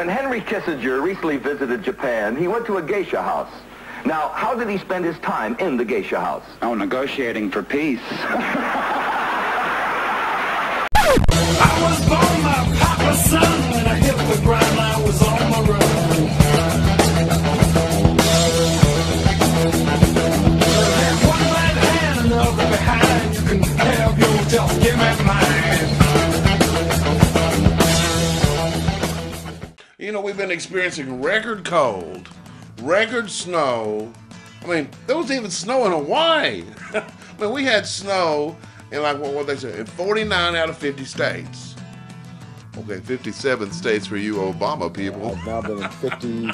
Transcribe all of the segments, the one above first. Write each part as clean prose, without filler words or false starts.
When Henry Kissinger recently visited Japan, he went to a geisha house. Now, how did he spend his time in the geisha house? Oh, negotiating for peace. I was born my papa's son. When I hit the ground, I was on my run. There's one right hand, another behind. You can have yourself, give me mine. You know, we've been experiencing record cold, record snow. I mean, there was even snow in Hawaii. I mean, we had snow in like what they say, in 49 out of 50 states. Okay, 57 states for you Obama people. I've now been in 50.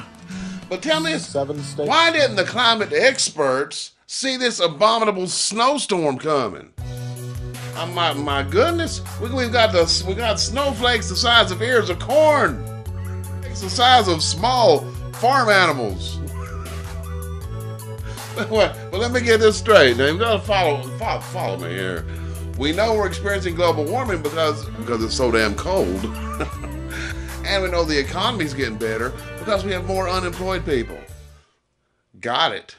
But tell me, 7 states. why didn't the climate experts see this abominable snowstorm coming? My goodness, we got snowflakes the size of ears of corn. It's the size of small farm animals. But let me get this straight. Now you gotta follow me here. We know we're experiencing global warming because it's so damn cold. And we know the economy's getting better because we have more unemployed people. Got it.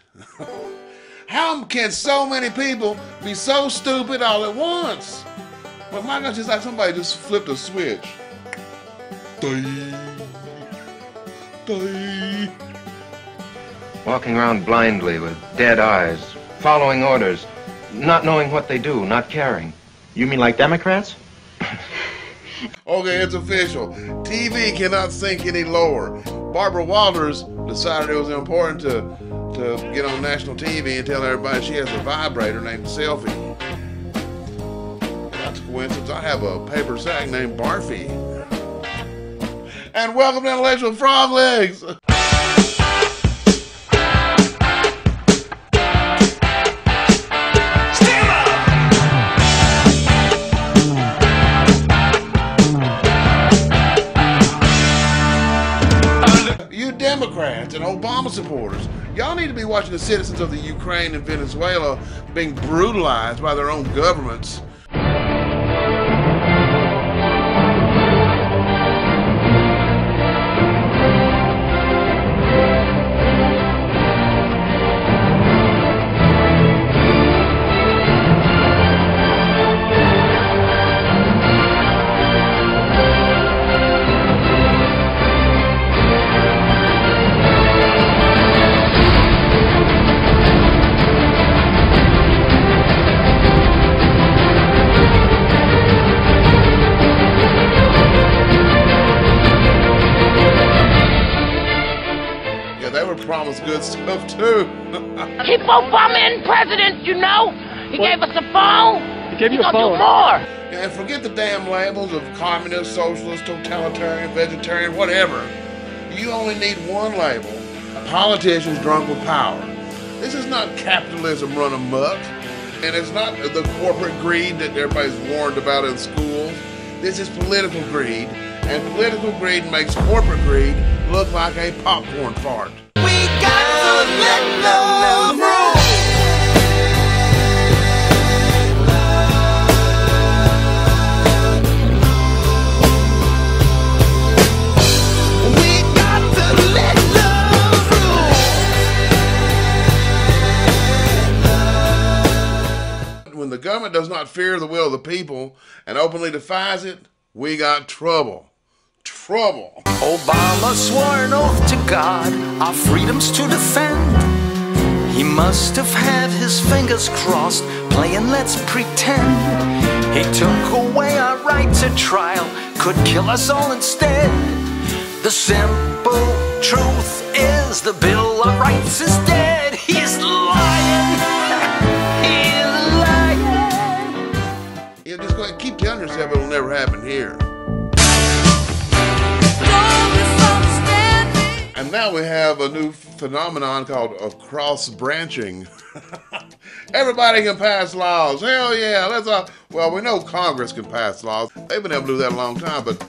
How can so many people be so stupid all at once? But my gosh, it's like somebody just flipped a switch. Walking around blindly with dead eyes, following orders, not knowing what they do, not caring. You mean like Democrats? Okay, it's official. TV cannot sink any lower. Barbara Walters decided it was important to get on national TV and tell everybody she has a vibrator named Selfie. That's a coincidence. I have a paper sack named Barfy. And welcome to Intellectual Froglegs. You Democrats and Obama supporters, y'all need to be watching the citizens of the Ukraine and Venezuela being brutalized by their own governments. Promised good stuff too. Keep Obama in president, you know. He gave us a phone. He gave you a phone. Do more. And forget the damn labels of communist, socialist, totalitarian, vegetarian, whatever. You only need one label: politicians drunk with power. This is not capitalism run amok, and it's not the corporate greed that everybody's warned about in schools. This is political greed, and political greed makes corporate greed look like a popcorn fart. Let love rule. We got to let love rule. When the government does not fear the will of the people and openly defies it, we got trouble. Trouble. Obama swore an oath to God, our freedoms to defend. He must have had his fingers crossed, playing let's pretend. He took away our right to trial, could kill us all instead. The simple truth is the Bill of Rights is dead. He's lying. He's lying. Yeah, just go ahead and keep telling yourself it'll never happen here. And now we have a new phenomenon called cross-branching. Everybody can pass laws. Hell yeah, well, we know Congress can pass laws. They've been able to do that a long time, but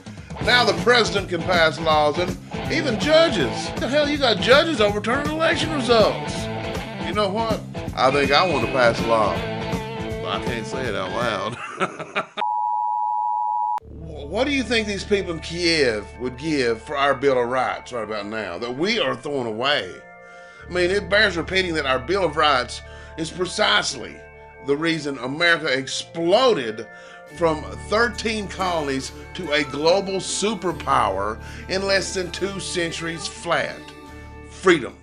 now the president can pass laws, and even judges. The hell, you got judges overturning election results. You know what? I think I want to pass a law. But I can't say it out loud. What do you think these people in Kiev would give for our Bill of Rights right about now that we are throwing away? I mean, it bears repeating that our Bill of Rights is precisely the reason America exploded from 13 colonies to a global superpower in less than 2 centuries flat. Freedom.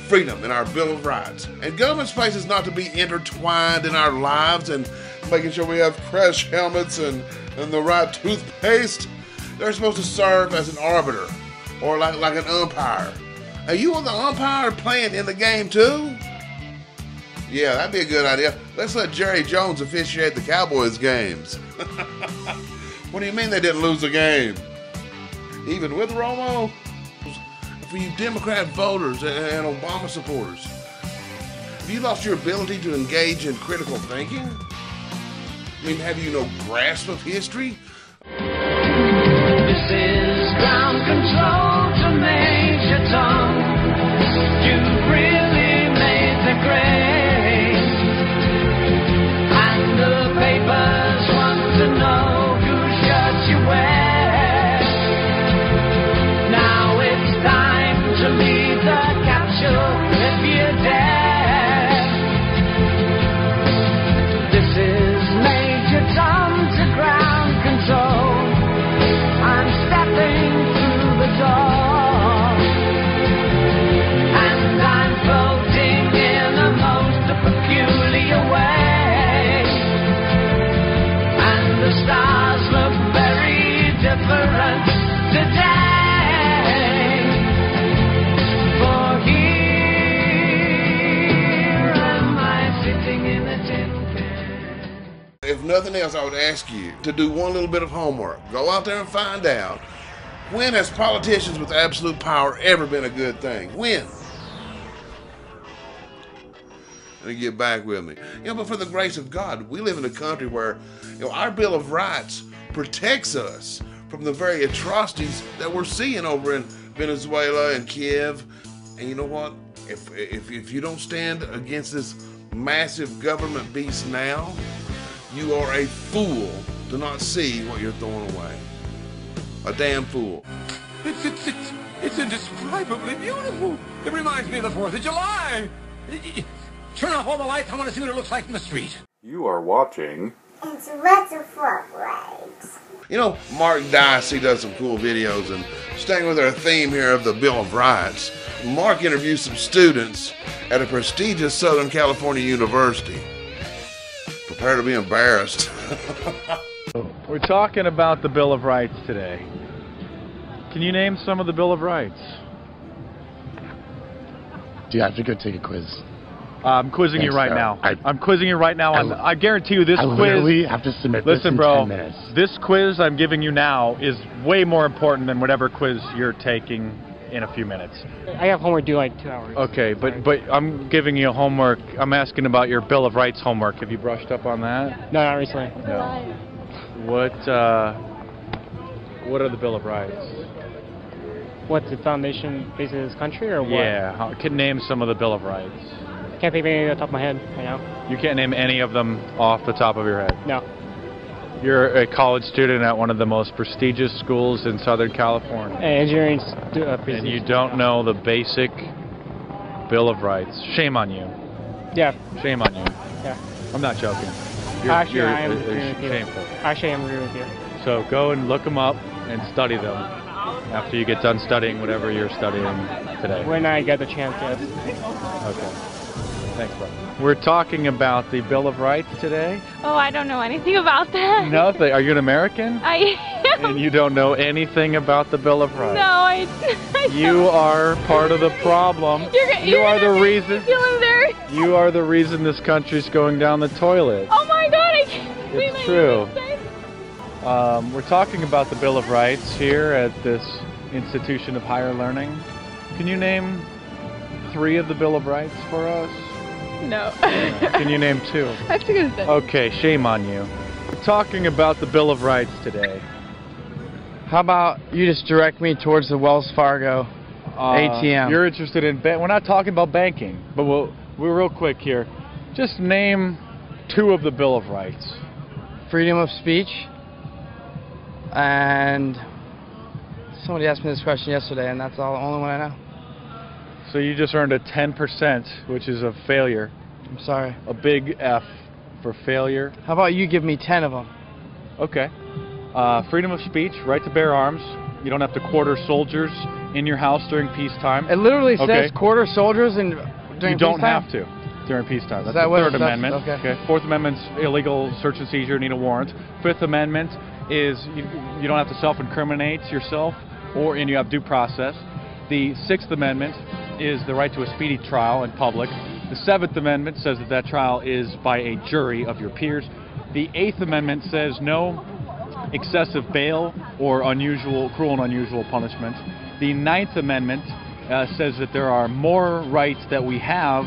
Freedom in our Bill of Rights. And government space is not to be intertwined in our lives and making sure we have crash helmets and the right toothpaste. They're supposed to serve as an arbiter or like an umpire. Are you on the umpire playing in the game too? Yeah, that'd be a good idea. Let's let Jerry Jones officiate the Cowboys games. What do you mean they didn't lose the game? Even with Romo? For you Democrat voters and Obama supporters, have you lost your ability to engage in critical thinking? I mean, have you no grasp of history? This is ground control to Major Tom. You really made the grade. And the papers want to know whose shirt you wear. Now it's time to leave the capsule if you dare. This is Major Tom to ground control. I'm stepping through the door, and I'm floating in a most peculiar way, and the stars look very different today, for here am I sitting in a tin can. If nothing else, I would ask you to do one little bit of homework. Go out there and find out, when has politicians with absolute power ever been a good thing? When? And get back with me. But for the grace of God, we live in a country where our Bill of Rights protects us from the very atrocities that we're seeing over in Venezuela and Kiev. And you know what? If you don't stand against this massive government beast now, you are a fool to not see what you're throwing away. A damn fool. It's indescribably beautiful. It reminds me of the 4th of July. Turn off all the lights. I want to see what it looks like in the street. You are watching. It's lots of Froglegs. Mark Dicey does some cool videos, and staying with our theme here of the Bill of Rights, Mark interviewed some students at a prestigious Southern California university. Prepare to be embarrassed. We're talking about the Bill of Rights today. Can you name some of the Bill of Rights? Dude, I have to go take a quiz. I'm quizzing you right now. I'm quizzing you right now. I guarantee you this quiz... I literally have to submit this in 10 minutes. This quiz I'm giving you now is way more important than whatever quiz you're taking in a few minutes. I have homework due like 2 hours. Okay, but I'm giving you homework. I'm asking about your Bill of Rights homework. Have you brushed up on that? No, not recently. No. What are the Bill of Rights? What, the foundation base of this country, or what? Yeah, can name some of the Bill of Rights. Can't think of any off the top of my head right now. You can't name any of them off the top of your head? No. You're a college student at one of the most prestigious schools in Southern California. Engineering. And you don't know the basic Bill of Rights. Shame on you. Yeah. Shame on you. Yeah. I'm not joking. Actually, I am agreeing with you. Shameful. Actually, I am agreeing with you. So go and look them up and study them after you get done studying whatever you're studying today. When I get the chance, yes. Okay. Thanks, bro. We're talking about the Bill of Rights today. Oh, I don't know anything about that. Nothing. Are you an American? I am. And you don't know anything about the Bill of Rights? No, I You are part of the problem. You are the reason. You are the reason this country's going down the toilet. Oh my God! I can't believe It's true. We're talking about the Bill of Rights here at this institution of higher learning. Can you name 3 of the Bill of Rights for us? No. Can you name 2? I have to go to bed. Okay, shame on you. We're talking about the Bill of Rights today. How about you just direct me towards the Wells Fargo ATM? You're interested in we're not talking about banking, but we're real quick here. Just name 2 of the Bill of Rights. Freedom of speech. And somebody asked me this question yesterday, and that's the only one I know. So you just earned a 10%, which is a failure. I'm sorry. A big F for failure. How about you give me 10 of them? Okay. Freedom of speech, right to bear arms. You don't have to quarter soldiers in your house during peacetime. It literally says quarter soldiers during peacetime? You don't have to during peacetime. That's the Third Amendment. Okay. Fourth Amendment's illegal search and seizure, need a warrant. Fifth Amendment is you don't have to self-incriminate yourself, and you have due process. The Sixth Amendment is the right to a speedy trial in public. The Seventh Amendment says that trial is by a jury of your peers. The Eighth Amendment says no excessive bail or cruel and unusual punishment. The Ninth Amendment says that there are more rights that we have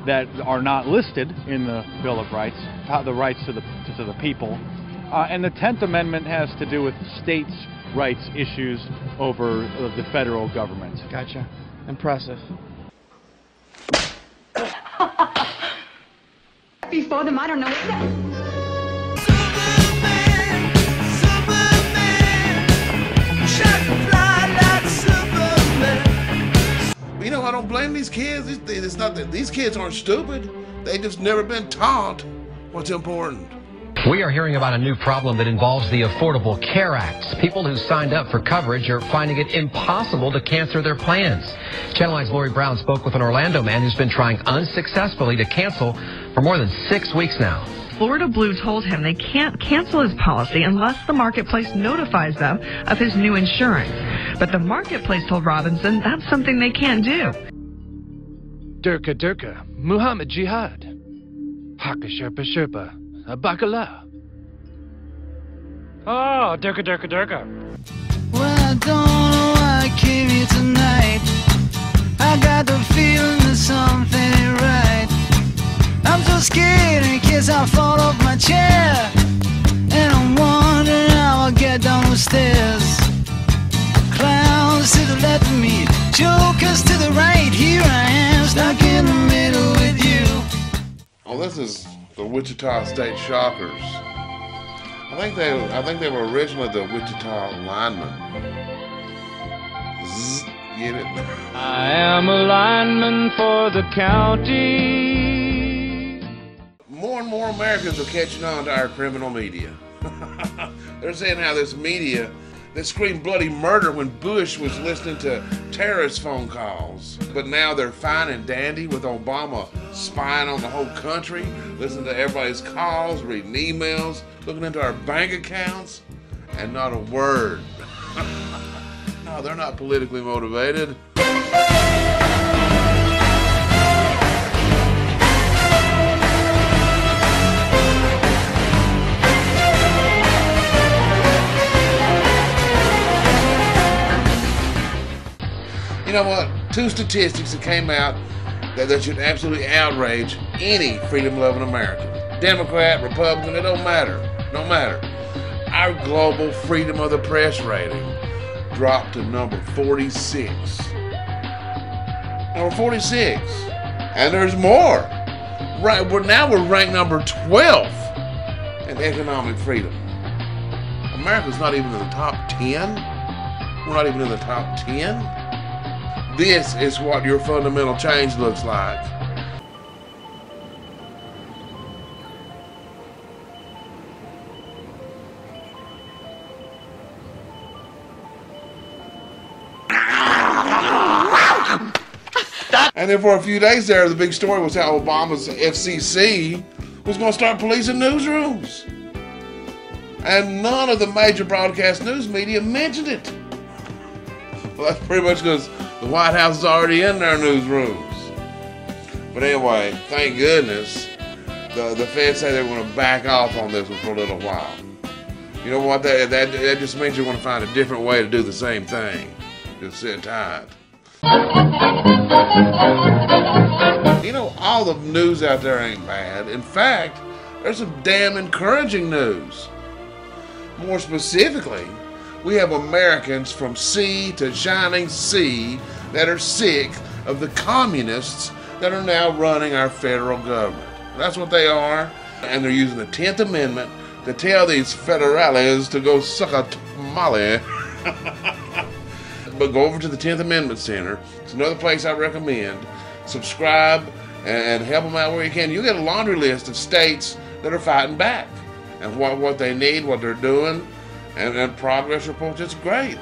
that are not listed in the Bill of Rights, the rights to the people. And the 10th Amendment has to do with states' rights issues over the federal government. Gotcha. Impressive. Before them, I don't know what. You know, I don't blame these kids. It's not that these kids aren't stupid. They just never been taught what's important. We are hearing about a new problem that involves the Affordable Care Act. People who signed up for coverage are finding it impossible to cancel their plans. Channel 9's Lori Brown spoke with an Orlando man who's been trying unsuccessfully to cancel for more than 6 weeks now. Florida Blue told him they can't cancel his policy unless the marketplace notifies them of his new insurance. But the marketplace told Robinson that's something they can't do. Durka Durka, Muhammad Jihad, Haka Sherpa Sherpa, Bacala. Oh, Durka Durka Durka. Well, I don't know why I came here tonight. I got the feeling that something ain't right. I'm so scared in case I fall off my chair, and I'm wondering how I'll get down the stairs. Clowns to the left of me, jokers to the right. Here I am, stuck in the middle with you. Oh, this is the Wichita State Shockers. I think they were originally the Wichita linemen. Zzz, get it? I am a lineman for the county. More and more Americans are catching on to our criminal media. They're saying how this media that screamed bloody murder when Bush was listening to terrorist phone calls. But now they're fine and dandy with Obama spying on the whole country, listening to everybody's calls, reading emails, looking into our bank accounts, and not a word. No, they're not politically motivated. You know what? 2 statistics that came out that should absolutely outrage any freedom-loving American. Democrat, Republican, it don't matter. Don't matter. Our global freedom of the press rating dropped to number 46. Number 46. And there's more. Right, we're ranked number 12 in economic freedom. America's not even in the top 10. We're not even in the top 10. This is what your fundamental change looks like. And then for a few days there, the big story was how Obama's FCC was going to start policing newsrooms. And none of the major broadcast news media mentioned it. Well, that's pretty much because the White House is already in their newsrooms. But anyway, thank goodness the feds say they're going to back off on this one for a little while. You know what? That just means you're going to find a different way to do the same thing. Just sit tight. You know, all the news out there ain't bad. In fact, there's some damn encouraging news. More specifically, we have Americans from sea to shining sea that are sick of the communists that are now running our federal government. That's what they are. And they're using the 10th Amendment to tell these federales to go suck a Molly. But go over to the 10th Amendment Center. It's another place I recommend. Subscribe and help them out where you can. You'll get a laundry list of states that are fighting back and what they need, what they're doing, and progress reports. It's great.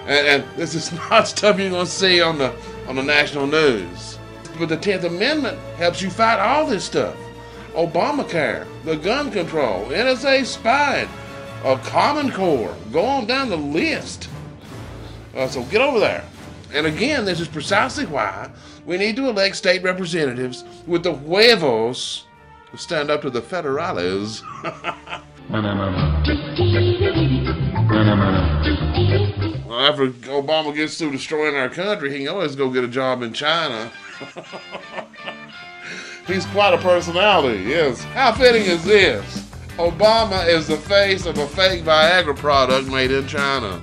And this is not stuff you're going to see on the national news. But the 10th Amendment helps you fight all this stuff. Obamacare, the gun control, NSA spying, Common Core. Go on down the list. So get over there. And again, this is precisely why we need to elect state representatives with the huevos to stand up to the federales. Well, after Obama gets through destroying our country, he can always go get a job in China. He's quite a personality, yes. How fitting is this? Obama is the face of a fake Viagra product made in China.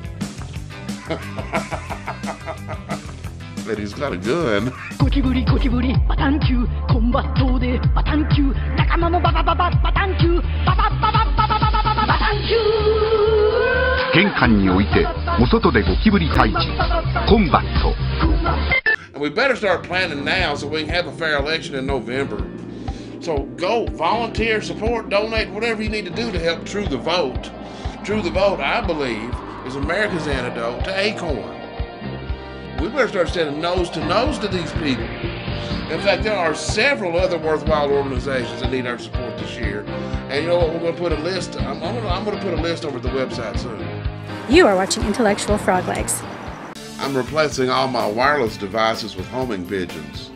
But he's got a gun. ゴキブリゴキブリバタンキューコンバットでバタンキュー仲間もバババババタンキューバババババババババババタンキュー玄関に置いてお外でゴキブリ退治コンバット And we better start planning now so we can have a fair election in November. So go, volunteer, support, donate, whatever you need to do to help True the Vote. True the Vote, I believe, is America's antidote to ACORN. We better start standing nose to these people. In fact, there are several other worthwhile organizations that need our support this year. And you know what? We're going to put a list. I'm going to put a list over at the website soon. You are watching Intellectual Froglegs. I'm replacing all my wireless devices with homing pigeons.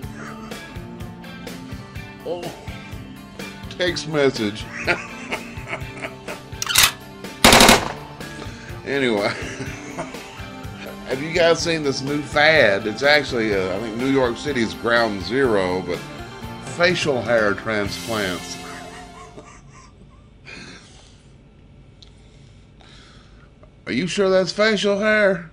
Oh, text message. Anyway. Have you guys seen this new fad? It's actually, I think New York City's ground zero, but facial hair transplants. Are you sure that's facial hair?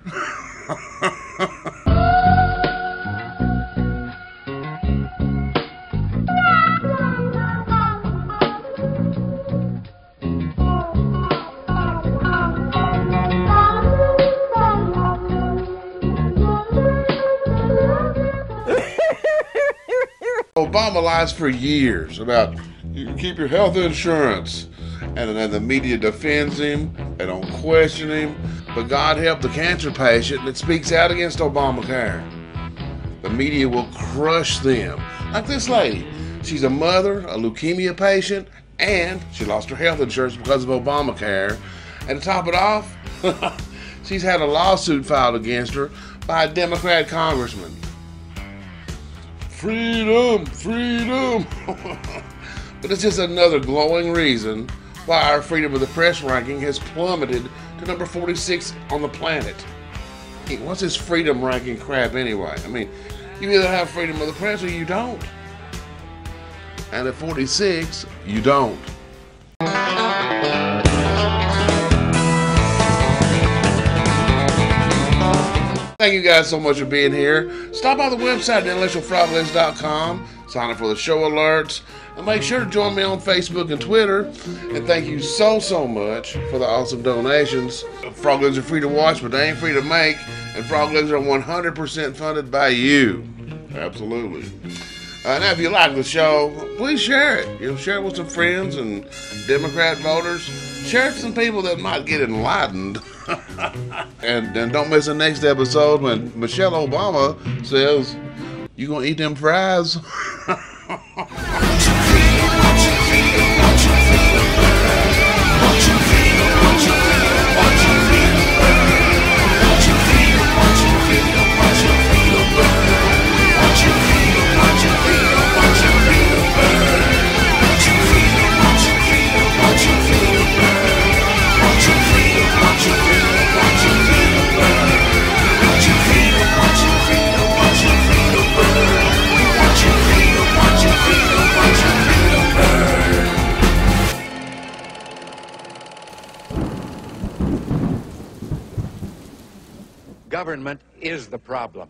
Obama lies for years about you keep your health insurance, and then the media defends him. They don't question him. But God help the cancer patient that speaks out against Obamacare. The media will crush them. Like this lady. She's a mother, a leukemia patient, and she lost her health insurance because of Obamacare. And to top it off, she's had a lawsuit filed against her by a Democrat congressman. Freedom, freedom. But it's just another glowing reason why our freedom of the press ranking has plummeted to number 46 on the planet. Hey, what's this freedom ranking crap anyway? I mean, you either have freedom of the press or you don't. And at 46, you don't. Thank you guys so much for being here. Stop by the website at intellectualfroglegs.com. Sign up for the show alerts. And make sure to join me on Facebook and Twitter. And thank you so much for the awesome donations. Froglegs are free to watch, but they ain't free to make. And Froglegs are 100% funded by you. Absolutely. Now, if you like the show, please share it. You know, share it with some friends and Democrat voters. Share it with some people that might get enlightened. And don't miss the next episode when Michelle Obama says, "You gonna eat them fries?" Government is the problem.